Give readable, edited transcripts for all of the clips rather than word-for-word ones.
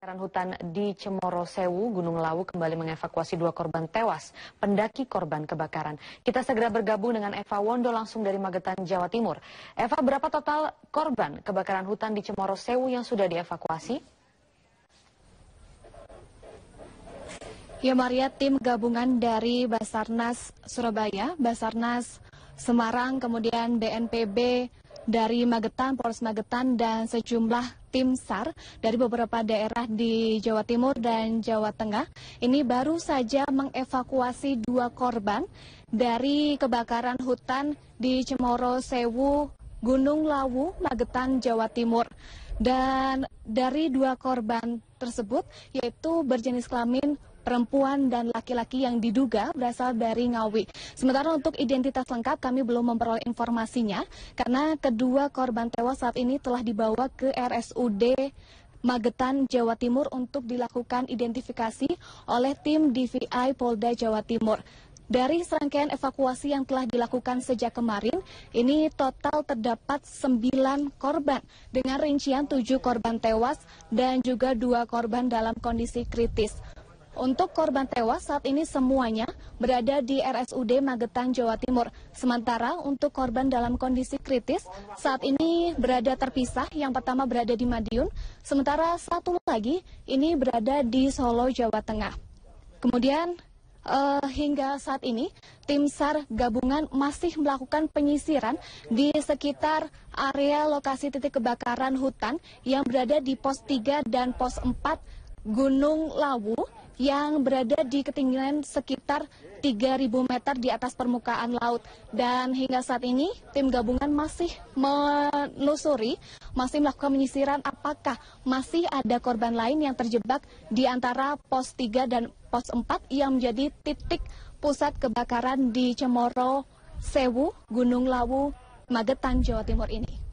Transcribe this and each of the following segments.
Kebakaran hutan di Cemoro Sewu, Gunung Lawu kembali mengevakuasi 2 korban tewas, pendaki korban kebakaran. Kita segera bergabung dengan Eva Wondo langsung dari Magetan, Jawa Timur. Eva, berapa total korban kebakaran hutan di Cemoro Sewu yang sudah dievakuasi? Ya Maria, tim gabungan dari Basarnas Surabaya, Basarnas Semarang, kemudian BNPB dari Magetan, Polres Magetan, dan sejumlah tim SAR dari beberapa daerah di Jawa Timur dan Jawa Tengah. Ini baru saja mengevakuasi 2 korban dari kebakaran hutan di Cemoro Sewu, Gunung Lawu, Magetan, Jawa Timur. Dan dari 2 korban tersebut, yaitu berjenis kelamin perempuan dan laki-laki yang diduga berasal dari Ngawi. Sementara untuk identitas lengkap kami belum memperoleh informasinya karena kedua korban tewas saat ini telah dibawa ke RSUD Magetan, Jawa Timur untuk dilakukan identifikasi oleh tim DVI Polda Jawa Timur. Dari serangkaian evakuasi yang telah dilakukan sejak kemarin, ini total terdapat 9 korban dengan rincian 7 korban tewas dan juga 2 korban dalam kondisi kritis. Untuk korban tewas saat ini semuanya berada di RSUD Magetan, Jawa Timur. Sementara untuk korban dalam kondisi kritis saat ini berada terpisah. Yang pertama berada di Madiun, sementara satu lagi ini berada di Solo, Jawa Tengah. Kemudian hingga saat ini tim SAR gabungan masih melakukan penyisiran di sekitar area lokasi titik kebakaran hutan yang berada di pos 3 dan pos 4 Gunung Lawu yang berada di ketinggian sekitar 3.000 meter di atas permukaan laut. Dan hingga saat ini tim gabungan masih menelusuri, masih melakukan penyisiran apakah masih ada korban lain yang terjebak di antara pos 3 dan pos 4 yang menjadi titik pusat kebakaran di Cemoro Sewu, Gunung Lawu, Magetan, Jawa Timur ini.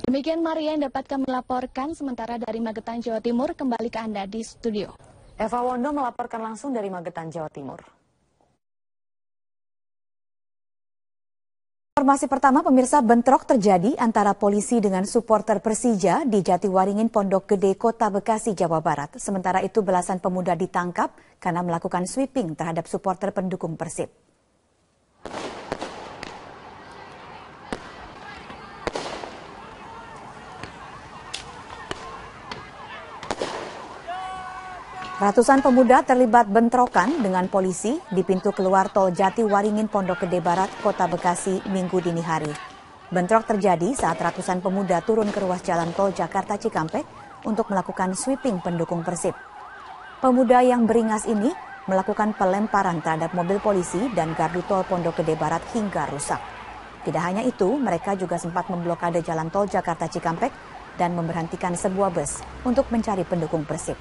Demikian Maria yang dapat kami laporkan sementara dari Magetan, Jawa Timur. Kembali ke Anda di studio. Eva Wondo melaporkan langsung dari Magetan, Jawa Timur. Informasi pertama, pemirsa, bentrok terjadi antara polisi dengan supporter Persija di Jatiwaringin, Pondok Gede, Kota Bekasi, Jawa Barat. Sementara itu belasan pemuda ditangkap karena melakukan sweeping terhadap supporter pendukung Persib. Ratusan pemuda terlibat bentrokan dengan polisi di pintu keluar tol Jatiwaringin, Pondok Gede Barat, Kota Bekasi, Minggu dini hari. Bentrok terjadi saat ratusan pemuda turun ke ruas jalan tol Jakarta Cikampek untuk melakukan sweeping pendukung Persib. Pemuda yang beringas ini melakukan pelemparan terhadap mobil polisi dan gardu tol Pondok Gede Barat hingga rusak. Tidak hanya itu, mereka juga sempat memblokade jalan tol Jakarta Cikampek dan memberhentikan sebuah bus untuk mencari pendukung Persib.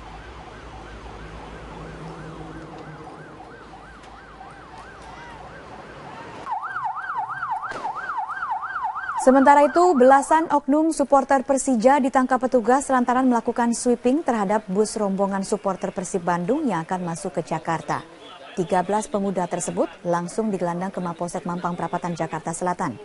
Sementara itu, belasan oknum supporter Persija ditangkap petugas lantaran melakukan sweeping terhadap bus rombongan supporter Persib Bandung yang akan masuk ke Jakarta. 13 pemuda tersebut langsung digelandang ke Mapolsek Mampang Perapatan, Jakarta Selatan.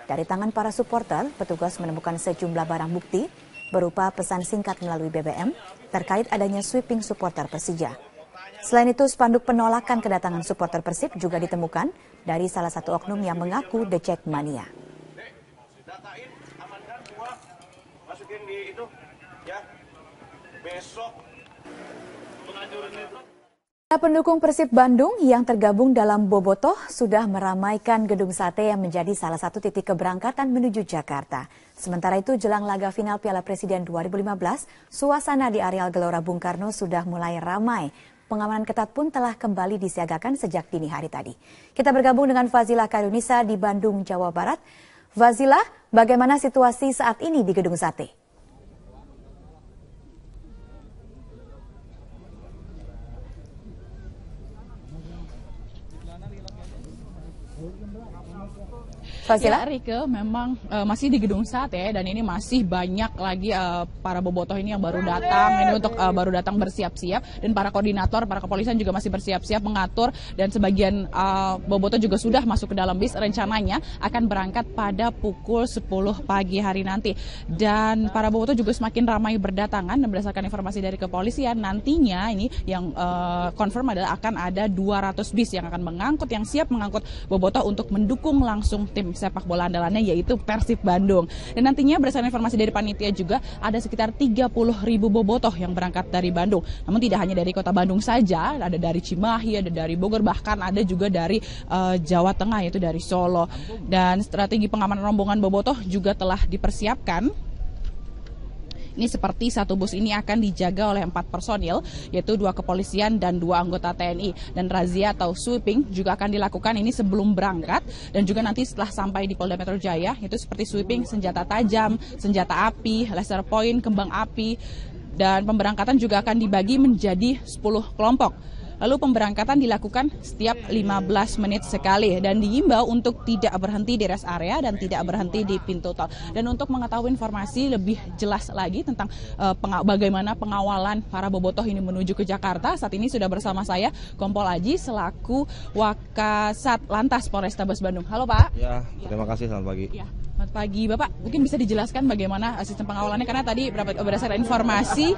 Dari tangan para supporter, petugas menemukan sejumlah barang bukti berupa pesan singkat melalui BBM terkait adanya sweeping supporter Persija. Selain itu, spanduk penolakan kedatangan supporter Persib juga ditemukan dari salah satu oknum yang mengaku The Jackmania. Masukin di itu ya besok Pendukung Persib Bandung yang tergabung dalam Bobotoh sudah meramaikan gedung sate yang menjadi salah satu titik keberangkatan menuju Jakarta. Sementara itu jelang laga final Piala Presiden 2015, suasana di areal Gelora Bung Karno sudah mulai ramai. Pengamanan ketat pun telah kembali disiagakan sejak dini hari tadi. Kita bergabung dengan Fazila Karunisa di Bandung, Jawa Barat. Fazila, bagaimana situasi saat ini di gedung sate? Fasila? Ya, Rike, memang masih di gedung sate dan ini masih banyak lagi para bobotoh ini yang baru datang, ini untuk baru datang bersiap-siap, dan para koordinator, para kepolisian juga masih bersiap-siap mengatur, dan sebagian bobotoh juga sudah masuk ke dalam bis, rencananya akan berangkat pada pukul 10 pagi hari nanti. Dan para bobotoh juga semakin ramai berdatangan, dan berdasarkan informasi dari kepolisian, nantinya ini yang confirm adalah akan ada 200 bis yang akan mengangkut, yang siap mengangkut bobotoh untuk mendukung langsung tim sepak bola andalannya yaitu Persib Bandung. Dan nantinya berdasarkan informasi dari panitia juga ada sekitar 30.000 bobotoh yang berangkat dari Bandung. Namun tidak hanya dari kota Bandung saja, ada dari Cimahi, ada dari Bogor, bahkan ada juga dari Jawa Tengah yaitu dari Solo. Dan strategi pengamanan rombongan bobotoh juga telah dipersiapkan. Ini seperti satu bus ini akan dijaga oleh 4 personil, yaitu 2 kepolisian dan 2 anggota TNI. Dan razia atau sweeping juga akan dilakukan ini sebelum berangkat, dan juga nanti setelah sampai di Polda Metro Jaya, itu seperti sweeping senjata tajam, senjata api, laser point, kembang api, dan pemberangkatan juga akan dibagi menjadi 10 kelompok. Lalu pemberangkatan dilakukan setiap 15 menit sekali dan diimbau untuk tidak berhenti di rest area dan tidak berhenti di pintu tol. Dan untuk mengetahui informasi lebih jelas lagi tentang bagaimana pengawalan para bobotoh ini menuju ke Jakarta, saat ini sudah bersama saya Kompol Aji selaku Wakasat Lantas Polrestabes Bandung. Halo Pak. Ya, terima kasih, selamat pagi. Ya. Selamat pagi Bapak, mungkin bisa dijelaskan bagaimana sistem pengawalannya, karena tadi berdasarkan informasi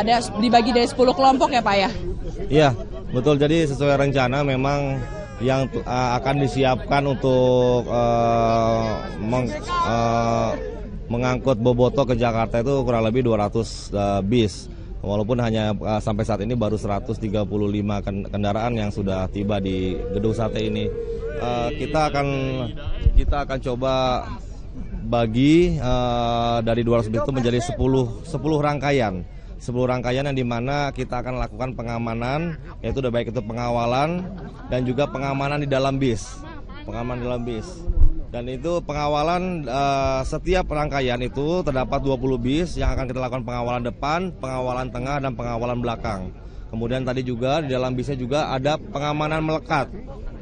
ada dibagi dari 10 kelompok ya Pak ya? Iya, betul. Jadi sesuai rencana memang yang akan disiapkan untuk mengangkut bobotoh ke Jakarta itu kurang lebih 200 bis. Walaupun hanya sampai saat ini baru 135 kendaraan yang sudah tiba di gedung sate ini. Kita akan coba bagi dari 200 bis itu menjadi 10 rangkaian. 10 rangkaian yang dimana kita akan lakukan pengamanan, yaitu baik itu pengawalan dan juga pengamanan di dalam bis. Pengamanan di dalam bis. Dan itu pengawalan setiap rangkaian itu terdapat 20 bis yang akan kita lakukan pengawalan depan, pengawalan tengah, dan pengawalan belakang. Kemudian tadi juga di dalam bisnya juga ada pengamanan melekat,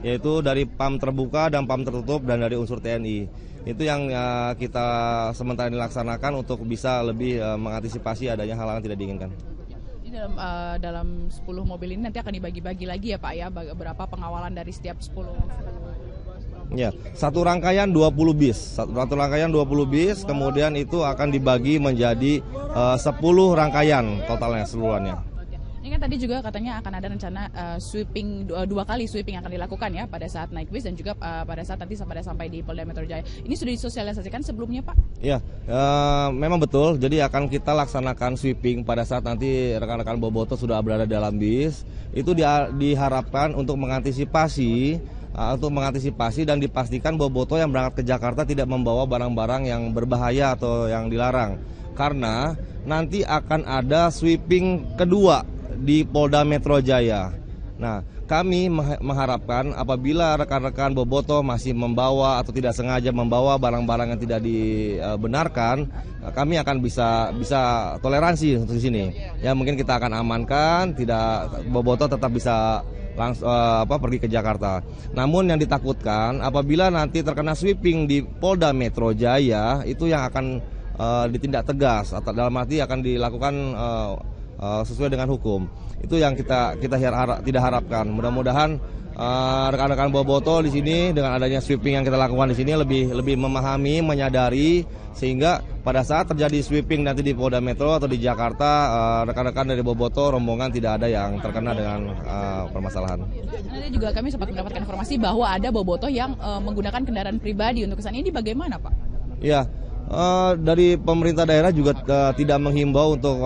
yaitu dari PAM terbuka dan PAM tertutup dan dari unsur TNI. Itu yang kita sementara dilaksanakan untuk bisa lebih mengantisipasi adanya hal-hal yang tidak diinginkan. Ini dalam 10 mobil ini nanti akan dibagi-bagi lagi ya Pak ya, berapa pengawalan dari setiap 10? Ya, satu rangkaian 20 bis. Satu rangkaian 20 bis, kemudian itu akan dibagi menjadi 10 rangkaian totalnya seluruhnya. Ini kan tadi juga katanya akan ada rencana sweeping, 2 kali sweeping akan dilakukan ya pada saat naik bis dan juga pada saat nanti sampai di Polda Metro Jaya. Ini sudah disosialisasikan sebelumnya Pak? Ya, memang betul. Jadi akan kita laksanakan sweeping pada saat nanti rekan-rekan bobotoh sudah berada dalam bis. Itu diharapkan untuk mengantisipasi dan dipastikan bobotoh yang berangkat ke Jakarta tidak membawa barang-barang yang berbahaya atau yang dilarang. Karena nanti akan ada sweeping kedua di Polda Metro Jaya. Nah, kami mengharapkan apabila rekan-rekan bobotoh masih membawa atau tidak sengaja membawa barang-barang yang tidak dibenarkan, kami akan bisa toleransi untuk di sini. Ya, mungkin kita akan amankan, bobotoh tetap bisa langsung pergi ke Jakarta. Namun yang ditakutkan apabila nanti terkena sweeping di Polda Metro Jaya, itu yang akan ditindak tegas atau dalam arti akan dilakukan sesuai dengan hukum. Itu yang kita tidak harapkan. Mudah-mudahan rekan-rekan bobotoh di sini dengan adanya sweeping yang kita lakukan di sini lebih memahami, menyadari, sehingga pada saat terjadi sweeping nanti di Polda Metro atau di Jakarta, rekan-rekan dari bobotoh rombongan tidak ada yang terkena dengan permasalahan. Nanti juga kami sempat mendapatkan informasi bahwa ada bobotoh yang menggunakan kendaraan pribadi untuk kesana. Ini bagaimana Pak? Ya. Dari pemerintah daerah juga tidak menghimbau untuk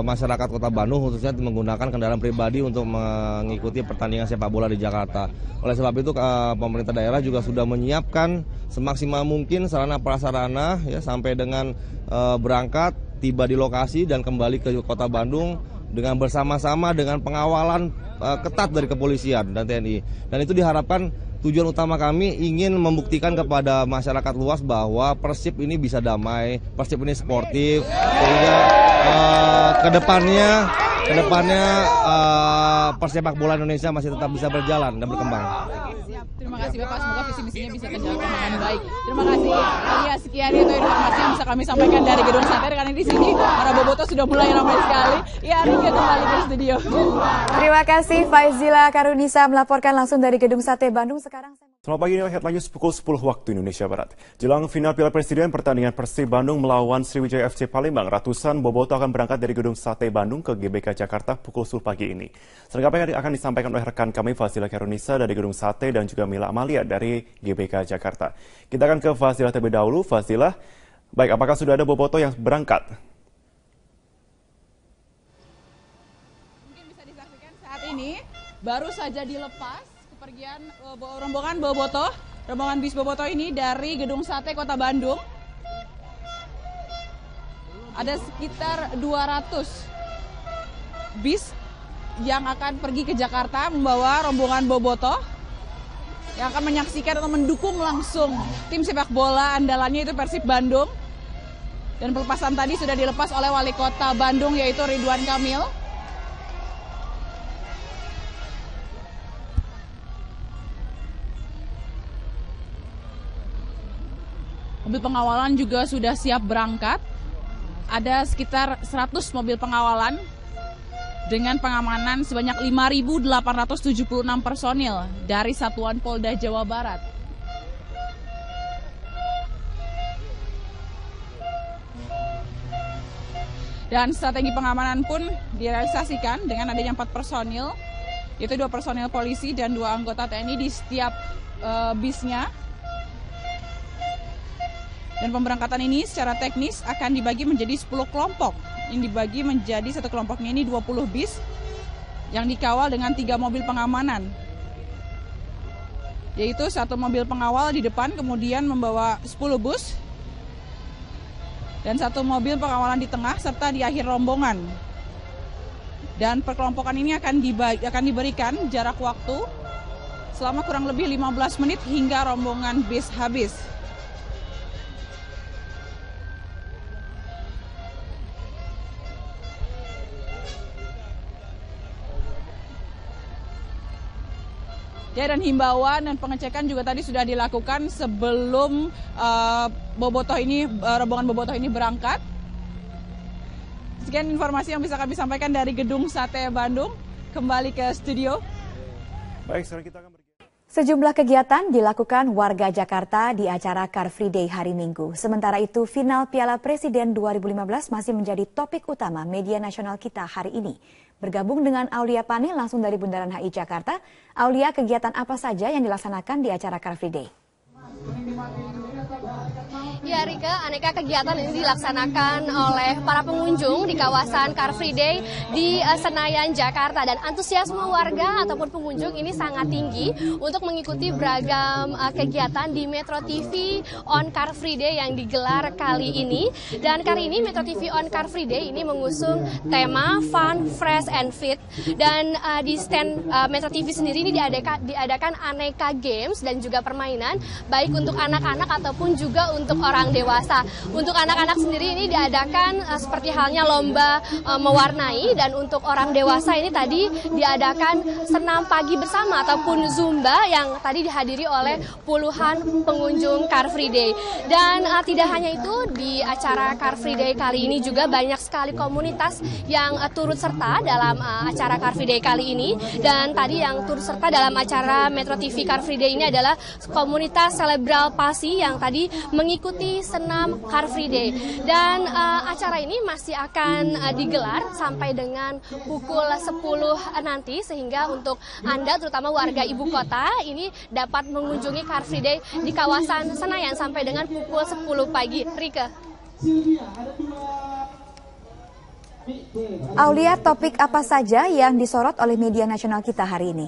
masyarakat Kota Bandung khususnya menggunakan kendaraan pribadi untuk mengikuti pertandingan sepak bola di Jakarta. Oleh sebab itu pemerintah daerah juga sudah menyiapkan semaksimal mungkin sarana prasarana ya sampai dengan berangkat, tiba di lokasi dan kembali ke Kota Bandung dengan bersama-sama dengan pengawalan ketat dari kepolisian dan TNI. Dan itu diharapkan tujuan utama kami ingin membuktikan kepada masyarakat luas bahwa Persib ini bisa damai, Persib ini sportif, sehingga kedepannya kedepannya persepak bola Indonesia masih tetap bisa berjalan dan berkembang. Siap. Terima kasih Bapak, semoga visi misinya bisa terjalankan dengan baik. Terima kasih. Ya, sekian itu informasi yang bisa kami sampaikan dari Gedung Sate, karena di sini para bobotoh sudah mulai ramai sekali. Ya, Rika kembali ke studio. Terima kasih Faizila Karunisa melaporkan langsung dari Gedung Sate Bandung. Sekarang Selamat pagi, ini headline news pukul 10 waktu Indonesia Barat. Jelang final Piala Presiden pertandingan Persib Bandung melawan Sriwijaya FC Palembang, ratusan bobotoh akan berangkat dari Gedung Sate Bandung ke GBK Jakarta pukul 10 pagi ini. Selengkapnya akan disampaikan oleh rekan kami Faizila Karunisa dari Gedung Sate dan juga Mila Amalia dari GBK Jakarta. Kita akan ke Faizila terlebih dahulu. Faizila, baik, apakah sudah ada bobotoh yang berangkat? Mungkin bisa disaksikan saat ini baru saja dilepas kepergian rombongan bobotoh, rombongan bis bobotoh ini dari Gedung Sate Kota Bandung. Ada sekitar 200 bis yang akan pergi ke Jakarta membawa rombongan bobotoh yang akan menyaksikan atau mendukung langsung tim sepak bola andalannya itu Persib Bandung. Dan pelepasan tadi sudah dilepas oleh Wali Kota Bandung yaitu Ridwan Kamil. Mobil pengawalan juga sudah siap berangkat. Ada sekitar 100 mobil pengawalan dengan pengamanan sebanyak 5.876 personil dari Satuan Polda Jawa Barat. Dan strategi pengamanan pun direalisasikan dengan adanya 4 personil, yaitu 2 personil polisi dan 2 anggota TNI di setiap bisnya. Dan pemberangkatan ini secara teknis akan dibagi menjadi 10 kelompok. Yang dibagi menjadi satu kelompoknya ini 20 bis yang dikawal dengan 3 mobil pengamanan. Yaitu 1 mobil pengawal di depan kemudian membawa 10 bus. Dan 1 mobil pengawalan di tengah serta di akhir rombongan. Dan perkelompokan ini akan diberikan jarak waktu selama kurang lebih 15 menit hingga rombongan bis habis. Ya, dan himbauan dan pengecekan juga tadi sudah dilakukan sebelum rombongan bobotoh ini berangkat. Sekian informasi yang bisa kami sampaikan dari Gedung Sate Bandung. Kembali ke studio. Baik, sekarang kita akan Sejumlah kegiatan dilakukan warga Jakarta di acara Car Free Day hari Minggu. Sementara itu, final Piala Presiden 2015 masih menjadi topik utama media nasional kita hari ini. Bergabung dengan Aulia Pane langsung dari Bundaran HI Jakarta. Aulia, kegiatan apa saja yang dilaksanakan di acara Car Free Day? Ya Rika, aneka kegiatan ini dilaksanakan oleh para pengunjung di kawasan Car Free Day di Senayan, Jakarta. Dan antusiasme warga ataupun pengunjung ini sangat tinggi untuk mengikuti beragam kegiatan di Metro TV on Car Free Day yang digelar kali ini. Dan kali ini Metro TV on Car Free Day ini mengusung tema Fun, Fresh, and Fit. Dan di stand Metro TV sendiri ini diadakan aneka games dan juga permainan, baik untuk anak-anak ataupun juga untuk orang dewasa. Untuk anak-anak sendiri ini diadakan seperti halnya lomba mewarnai, dan untuk orang dewasa ini tadi diadakan senam pagi bersama ataupun Zumba yang tadi dihadiri oleh puluhan pengunjung Car Free Day. Dan tidak hanya itu, di acara Car Free Day kali ini juga banyak sekali komunitas yang turut serta dalam acara Car Free Day kali ini. Dan tadi yang turut serta dalam acara Metro TV Car Free Day ini adalah komunitas Selebral Pasi yang tadi mengikuti senam Car Free Day. Dan acara ini masih akan digelar sampai dengan pukul 10 nanti, sehingga untuk Anda terutama warga ibu kota ini dapat mengunjungi Car Free Day di kawasan Senayan sampai dengan pukul 10 pagi. Rika. Aulia, topik apa saja yang disorot oleh media nasional kita hari ini?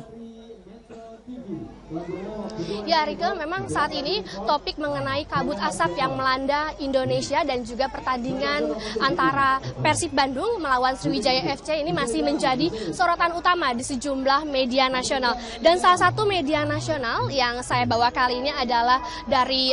Ya Rika, memang saat ini topik mengenai kabut asap yang melanda Indonesia dan juga pertandingan antara Persib Bandung melawan Sriwijaya FC ini masih menjadi sorotan utama di sejumlah media nasional. Dan salah satu media nasional yang saya bawa kali ini adalah dari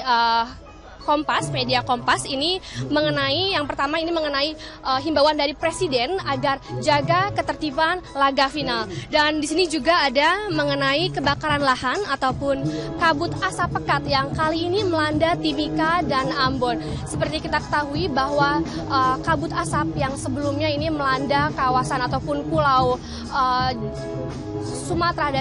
Kompas, media Kompas ini mengenai yang pertama ini mengenai himbauan dari Presiden agar jaga ketertiban laga final. Dan di sini juga ada mengenai kebakaran lahan ataupun kabut asap pekat yang kali ini melanda Timika dan Ambon. Seperti kita ketahui bahwa kabut asap yang sebelumnya ini melanda kawasan ataupun pulau Sumatera dan